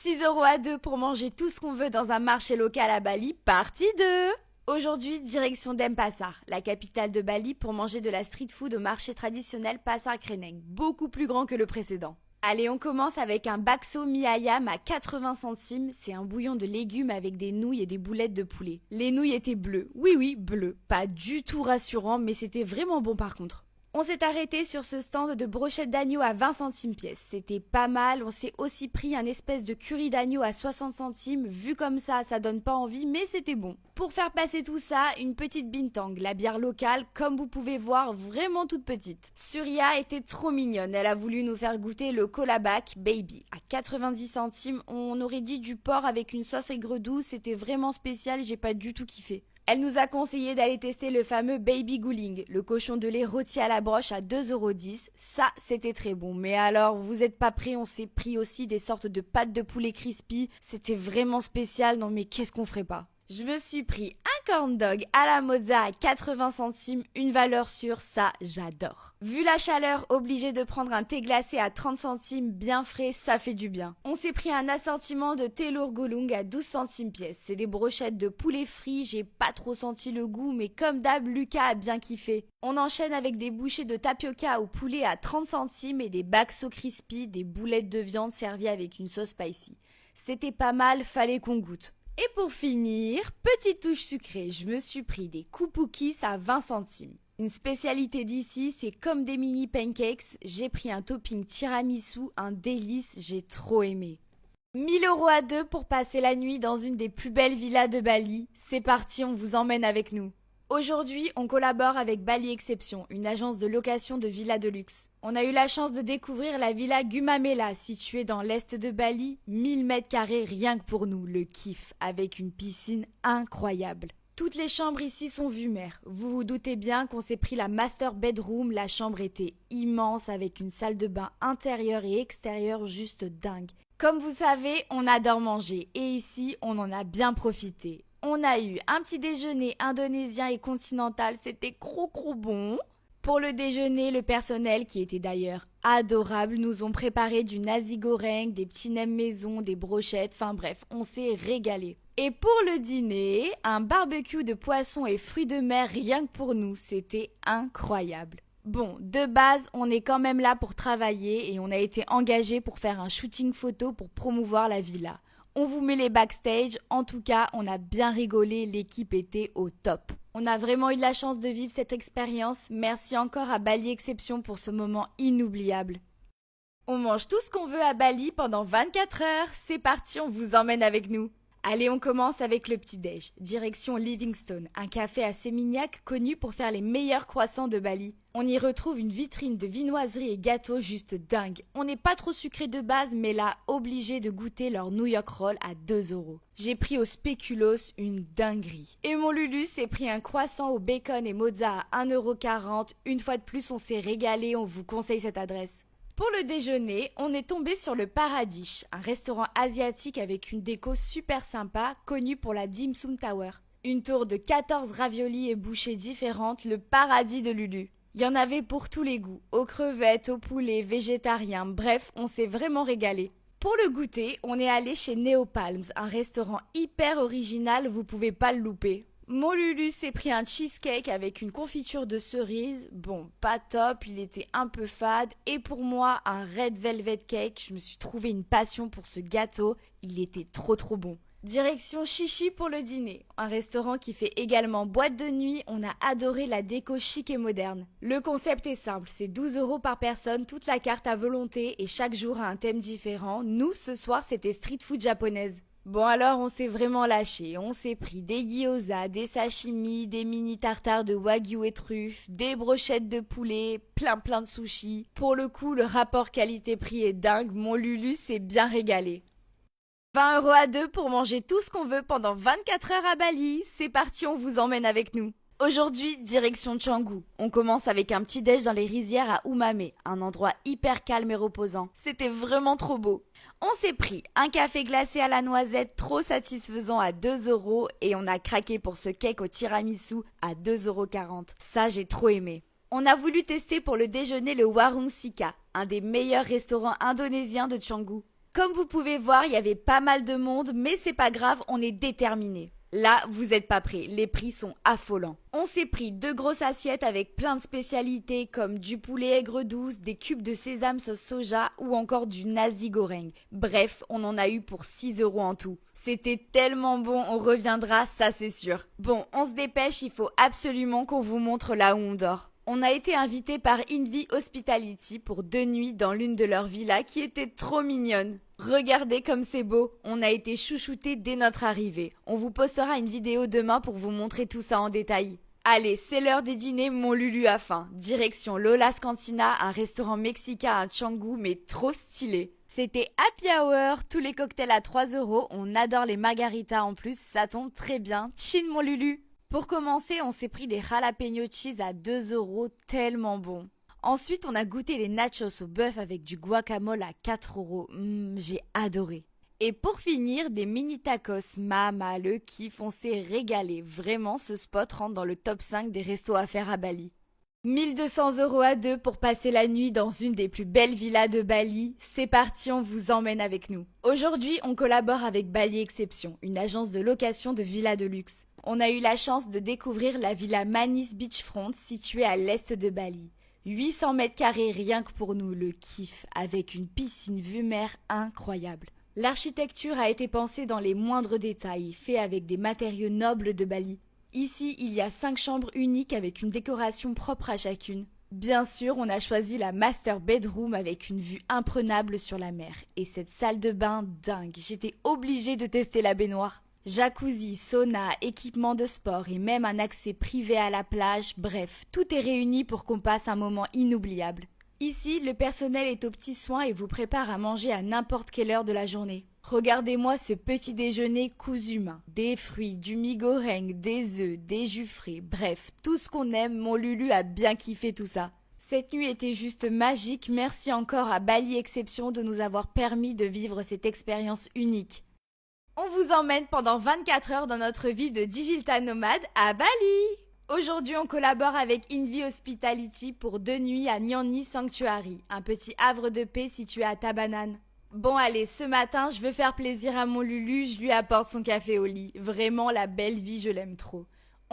6 € à 2 pour manger tout ce qu'on veut dans un marché local à Bali, partie 2. Aujourd'hui, direction Denpasar, la capitale de Bali, pour manger de la street food au marché traditionnel Pasar Kreneng, beaucoup plus grand que le précédent. Allez, on commence avec un bakso mi ayam à 80 centimes. C'est un bouillon de légumes avec des nouilles et des boulettes de poulet. Les nouilles étaient bleues. Oui, bleues. Pas du tout rassurant, mais c'était vraiment bon par contre. On s'est arrêté sur ce stand de brochettes d'agneau à 20 centimes pièce. C'était pas mal. On s'est aussi pris un espèce de curry d'agneau à 60 centimes. Vu comme ça donne pas envie, mais c'était bon. Pour faire passer tout ça, une petite bintang, la bière locale, comme vous pouvez voir, vraiment toute petite. Surya était trop mignonne. Elle a voulu nous faire goûter le Kolabak Baby. À 90 centimes, on aurait dit du porc avec une sauce aigre douce. C'était vraiment spécial et j'ai pas du tout kiffé. Elle nous a conseillé d'aller tester le fameux Baby Guling, le cochon de lait rôti à la broche à 2,10 €. Ça, c'était très bon. Mais alors, vous êtes pas prêts, on s'est pris aussi des sortes de pâtes de poulet crispy. C'était vraiment spécial, non mais qu'est-ce qu'on ferait pas? Je me suis pris un corn dog à la mozza à 80 centimes, une valeur sûre, ça j'adore. Vu la chaleur, obligé de prendre un thé glacé à 30 centimes, bien frais, ça fait du bien. On s'est pris un assortiment de telur gulung à 12 centimes pièce. C'est des brochettes de poulet frit, j'ai pas trop senti le goût, mais comme d'hab, Lucas a bien kiffé. On enchaîne avec des bouchées de tapioca au poulet à 30 centimes et des bakso crispy, des boulettes de viande servies avec une sauce spicy. C'était pas mal, fallait qu'on goûte. Et pour finir, petite touche sucrée, je me suis pris des kupukis à 20 centimes. Une spécialité d'ici, c'est comme des mini pancakes. J'ai pris un topping tiramisu, un délice, j'ai trop aimé. 1 000 € à 2 pour passer la nuit dans une des plus belles villas de Bali. C'est parti, on vous emmène avec nous. Aujourd'hui, on collabore avec Bali Exception, une agence de location de villas de luxe. On a eu la chance de découvrir la villa Gumamela, située dans l'est de Bali, 1000 mètres carrés rien que pour nous, le kiff, avec une piscine incroyable. Toutes les chambres ici sont vues mer. Vous vous doutez bien qu'on s'est pris la master bedroom, la chambre était immense avec une salle de bain intérieure et extérieure juste dingue. Comme vous savez, on adore manger et ici, on en a bien profité. On a eu un petit déjeuner indonésien et continental, c'était trop bon. Pour le déjeuner, le personnel, qui était d'ailleurs adorable, nous ont préparé du nasi goreng, des petits nems maison, des brochettes, enfin bref, on s'est régalé. Et pour le dîner, un barbecue de poissons et fruits de mer rien que pour nous, c'était incroyable. Bon, de base, on est quand même là pour travailler et on a été engagé pour faire un shooting photo pour promouvoir la villa. On vous met les backstage, en tout cas, on a bien rigolé, l'équipe était au top. On a vraiment eu de la chance de vivre cette expérience, merci encore à Bali Exception pour ce moment inoubliable. On mange tout ce qu'on veut à Bali pendant 24 heures, c'est parti, on vous emmène avec nous. Allez, on commence avec le petit-déj. Direction Livingstone, un café à Seminyak connu pour faire les meilleurs croissants de Bali. On y retrouve une vitrine de viennoiseries et gâteaux juste dingue. On n'est pas trop sucré de base, mais là, obligé de goûter leur New York Roll à 2 €. J'ai pris au spéculoos une dinguerie. Et mon Lulu s'est pris un croissant au bacon et mozza à 1,40 €. Une fois de plus, on s'est régalé, on vous conseille cette adresse. Pour le déjeuner, on est tombé sur le Paradish, un restaurant asiatique avec une déco super sympa, connu pour la Dim Sum Tower. Une tour de 14 raviolis et bouchées différentes, le paradis de Lulu. Il y en avait pour tous les goûts, aux crevettes, au poulet, végétarien, bref, on s'est vraiment régalé. Pour le goûter, on est allé chez Neopalms, un restaurant hyper original, vous pouvez pas le louper. Mon Lulu s'est pris un cheesecake avec une confiture de cerise. Bon, pas top, il était un peu fade. Et pour moi, un red velvet cake. Je me suis trouvé une passion pour ce gâteau. Il était trop bon. Direction Chichi pour le dîner. Un restaurant qui fait également boîte de nuit. On a adoré la déco chic et moderne. Le concept est simple, c'est 12 € par personne, toute la carte à volonté et chaque jour a un thème différent. Nous, ce soir, c'était street food japonaise. Bon alors on s'est vraiment lâché, on s'est pris des gyoza, des sashimi, des mini tartares de wagyu et truffes, des brochettes de poulet, plein de sushis. Pour le coup le rapport qualité-prix est dingue, mon Lulu s'est bien régalé. 20 € à 2 pour manger tout ce qu'on veut pendant 24 heures à Bali, c'est parti on vous emmène avec nous. Aujourd'hui, direction Canggu. On commence avec un petit déj dans les rizières à Umame, un endroit hyper calme et reposant. C'était vraiment trop beau. On s'est pris un café glacé à la noisette trop satisfaisant à 2 € et on a craqué pour ce cake au tiramisu à 2,40 €. Ça, j'ai trop aimé. On a voulu tester pour le déjeuner le Warung Sika, un des meilleurs restaurants indonésiens de Canggu. Comme vous pouvez voir, il y avait pas mal de monde, mais c'est pas grave, on est déterminés. Là, vous êtes pas prêts, les prix sont affolants. On s'est pris 2 grosses assiettes avec plein de spécialités comme du poulet aigre douce, des cubes de sésame sauce soja ou encore du nasi goreng. Bref, on en a eu pour 6 € en tout. C'était tellement bon, on reviendra, ça c'est sûr. Bon, on se dépêche, il faut absolument qu'on vous montre là où on dort. On a été invité par Envy Hospitality pour 2 nuits dans l'une de leurs villas qui était trop mignonne. Regardez comme c'est beau, on a été chouchoutés dès notre arrivée. On vous postera une vidéo demain pour vous montrer tout ça en détail. Allez, c'est l'heure des dîners, mon Lulu a faim. Direction Lola's Cantina, un restaurant mexicain à Canggu, mais trop stylé. C'était happy hour, tous les cocktails à 3 €, on adore les margaritas en plus, ça tombe très bien. Chin mon Lulu. Pour commencer, on s'est pris des jalapeno cheese à 2 €, tellement bon. Ensuite, on a goûté les nachos au bœuf avec du guacamole à 4 €. J'ai adoré. Et pour finir, des mini tacos. Mama, le kiff, on s'est régalé. Vraiment, ce spot rentre dans le top 5 des restos à faire à Bali. 1200 € à deux pour passer la nuit dans une des plus belles villas de Bali. C'est parti, on vous emmène avec nous. Aujourd'hui, on collabore avec Bali Exception, une agence de location de villas de luxe. On a eu la chance de découvrir la villa Manis Beachfront située à l'est de Bali. 800 mètres carrés rien que pour nous, le kiff, avec une piscine vue mer incroyable. L'architecture a été pensée dans les moindres détails, fait avec des matériaux nobles de Bali. Ici, il y a 5 chambres uniques avec une décoration propre à chacune. Bien sûr, on a choisi la master bedroom avec une vue imprenable sur la mer. Et cette salle de bain dingue, j'étais obligée de tester la baignoire. Jacuzzi, sauna, équipement de sport et même un accès privé à la plage, bref, tout est réuni pour qu'on passe un moment inoubliable. Ici, le personnel est aux petits soins et vous prépare à manger à n'importe quelle heure de la journée. Regardez-moi ce petit déjeuner cousu main. Des fruits, du mi goreng, des œufs, des jus frais, bref, tout ce qu'on aime, mon Lulu a bien kiffé tout ça. Cette nuit était juste magique, merci encore à Bali Exception de nous avoir permis de vivre cette expérience unique. On vous emmène pendant 24 heures dans notre vie de digital nomade à Bali. Aujourd'hui, on collabore avec Envy Hospitality pour 2 nuits à Nyang Nhi Sanctuary, un petit havre de paix situé à Tabanan. Bon allez, ce matin, je veux faire plaisir à mon Lulu, je lui apporte son café au lit. Vraiment, la belle vie, je l'aime trop.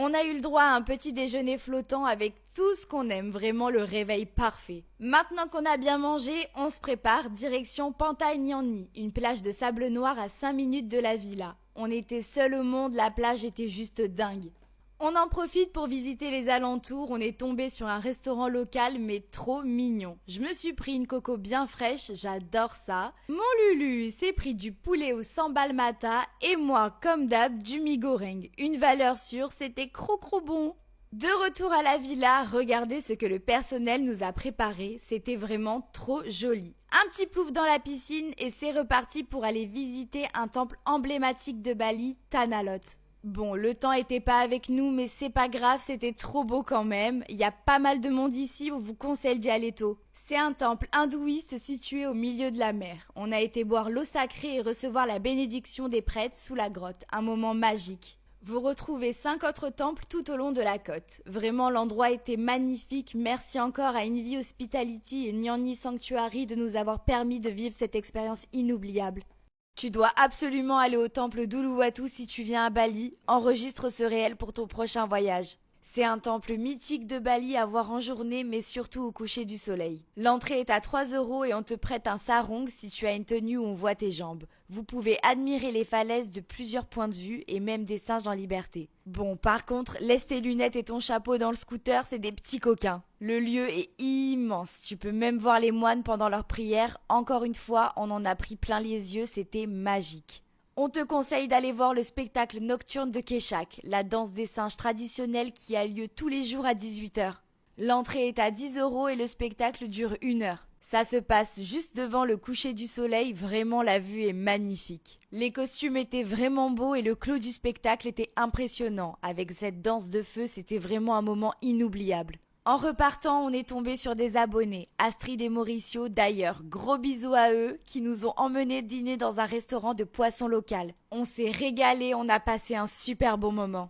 On a eu le droit à un petit déjeuner flottant avec tout ce qu'on aime, vraiment le réveil parfait. Maintenant qu'on a bien mangé, on se prépare, direction Pantai Nyang Nhi, une plage de sable noir à 5 minutes de la villa. On était seuls au monde, la plage était juste dingue. On en profite pour visiter les alentours, on est tombé sur un restaurant local mais trop mignon. Je me suis pris une coco bien fraîche, j'adore ça. Mon Lulu s'est pris du poulet au sambal mata et moi, comme d'hab, du mi goreng. Une valeur sûre, c'était crocro bon. De retour à la villa, regardez ce que le personnel nous a préparé, c'était vraiment trop joli. Un petit plouf dans la piscine et c'est reparti pour aller visiter un temple emblématique de Bali, Tanah Lot. Bon, le temps était pas avec nous, mais c'est pas grave, c'était trop beau quand même. Il y a pas mal de monde ici, on vous conseille d'y aller tôt. C'est un temple hindouiste situé au milieu de la mer. On a été boire l'eau sacrée et recevoir la bénédiction des prêtres sous la grotte. Un moment magique. Vous retrouvez 5 autres temples tout au long de la côte. Vraiment, l'endroit était magnifique. Merci encore à Envy Hospitality et Nyang Nhi Sanctuary de nous avoir permis de vivre cette expérience inoubliable. Tu dois absolument aller au temple d'Uluwatu si tu viens à Bali. Enregistre ce réel pour ton prochain voyage. C'est un temple mythique de Bali à voir en journée mais surtout au coucher du soleil. L'entrée est à 3 € et on te prête un sarong si tu as une tenue où on voit tes jambes. Vous pouvez admirer les falaises de plusieurs points de vue et même des singes en liberté. Bon, par contre, laisse tes lunettes et ton chapeau dans le scooter, c'est des petits coquins. Le lieu est immense, tu peux même voir les moines pendant leurs prières. Encore une fois, on en a pris plein les yeux, c'était magique. On te conseille d'aller voir le spectacle nocturne de Keshak, la danse des singes traditionnelle qui a lieu tous les jours à 18 h. L'entrée est à 10 € et le spectacle dure 1 heure. Ça se passe juste devant le coucher du soleil, vraiment la vue est magnifique. Les costumes étaient vraiment beaux et le clos du spectacle était impressionnant. Avec cette danse de feu, c'était vraiment un moment inoubliable. En repartant, on est tombé sur des abonnés, Astrid et Mauricio d'ailleurs, gros bisous à eux, qui nous ont emmenés dîner dans un restaurant de poisson local. On s'est régalé, on a passé un super bon moment.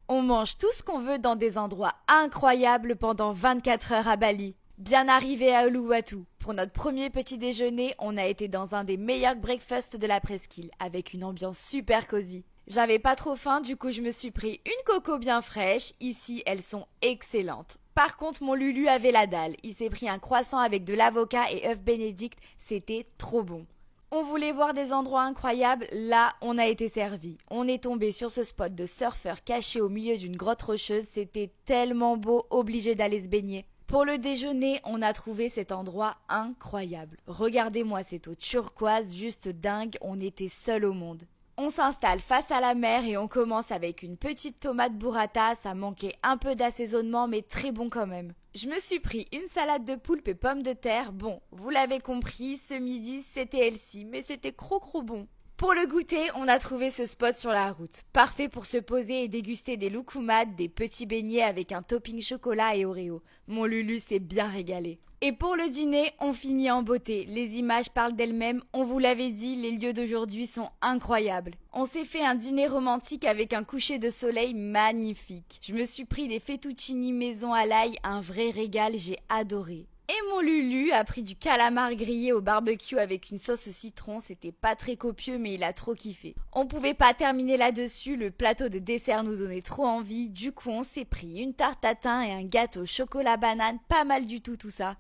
On mange tout ce qu'on veut dans des endroits incroyables pendant 24 heures à Bali. Bien arrivé à Uluwatu. Pour notre premier petit déjeuner, on a été dans un des meilleurs breakfasts de la presqu'île, avec une ambiance super cosy. J'avais pas trop faim, du coup je me suis pris une coco bien fraîche. Ici, elles sont excellentes. Par contre, mon Lulu avait la dalle. Il s'est pris un croissant avec de l'avocat et œuf bénédicte. C'était trop bon. On voulait voir des endroits incroyables, là on a été servi. On est tombé sur ce spot de surfeurs caché au milieu d'une grotte rocheuse, c'était tellement beau, obligé d'aller se baigner. Pour le déjeuner, on a trouvé cet endroit incroyable. Regardez-moi cette eau turquoise, juste dingue, on était seuls au monde. On s'installe face à la mer et on commence avec une petite tomate burrata, ça manquait un peu d'assaisonnement mais très bon quand même. Je me suis pris une salade de poulpe et pommes de terre, bon, vous l'avez compris, ce midi c'était healthy mais c'était trop bon. Pour le goûter, on a trouvé ce spot sur la route, parfait pour se poser et déguster des loukoumades, des petits beignets avec un topping chocolat et Oreo. Mon Lulu s'est bien régalé. Et pour le dîner, on finit en beauté. Les images parlent d'elles-mêmes, on vous l'avait dit, les lieux d'aujourd'hui sont incroyables. On s'est fait un dîner romantique avec un coucher de soleil magnifique. Je me suis pris des fettuccini maison à l'ail, un vrai régal, j'ai adoré. Et mon Lulu a pris du calamar grillé au barbecue avec une sauce au citron, c'était pas très copieux mais il a trop kiffé. On pouvait pas terminer là-dessus, le plateau de dessert nous donnait trop envie, du coup on s'est pris une tarte tatin et un gâteau chocolat banane, pas mal du tout ça.